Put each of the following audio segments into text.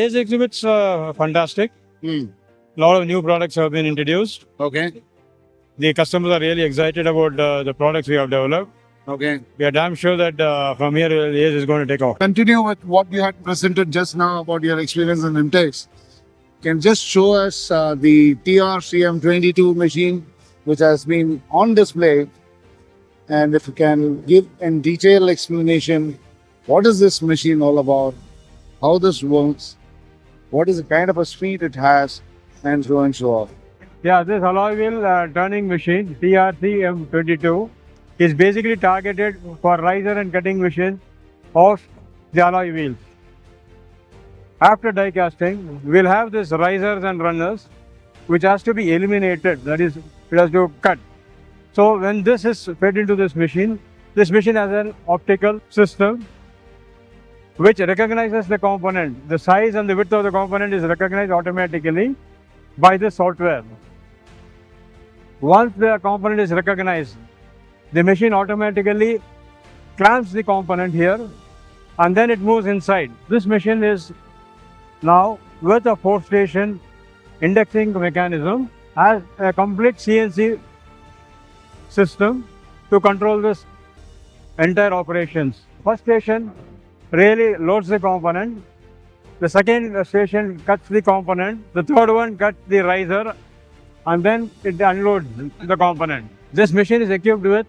ACE exhibits fantastic. A lot of new products have been introduced. Okay. The customers are really excited about the products we have developed. Okay. We are damn sure that from here ACE is going to take off. Continue with what you had presented just now about your experience in IMTEX. Can just show us the TR-CM22 machine which has been on display, and if you can give in detailed explanation, what is this machine all about, how this works, what is the kind of a speed it has, and so on and so on. Yeah, this alloy wheel turning machine TR-CM22 is basically targeted for riser and cutting machine of the alloy wheels. After die casting, we'll have this risers and runners which has to be eliminated, that is, it has to cut. So when this is fed into this machine has an optical system which recognizes the component. The size and the width of the component is recognized automatically by the software. Once the component is recognized, the machine automatically clamps the component here and then it moves inside. This machine is now with a 4-station indexing mechanism, has a complete CNC system to control this entire operations. First station really loads the component, the second station cuts the component, the third one cuts the riser, and then it unloads the component. This machine is equipped with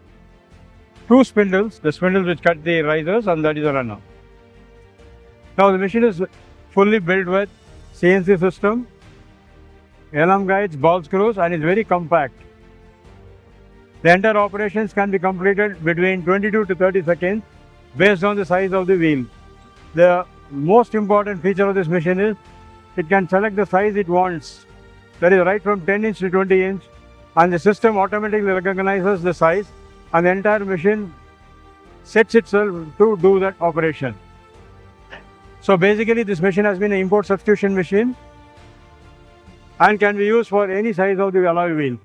2 spindles, the spindles which cut the risers, and that is the runner. Now the machine is fully built with CNC system, LM guides, ball screws, and is very compact. The entire operations can be completed between 22 to 30 seconds based on the size of the wheel. The most important feature of this machine is it can select the size it wants. That is right from 10 inch to 20 inch, and the system automatically recognizes the size and the entire machine sets itself to do that operation. So basically this machine has been an import substitution machine and can be used for any size of the alloy wheel.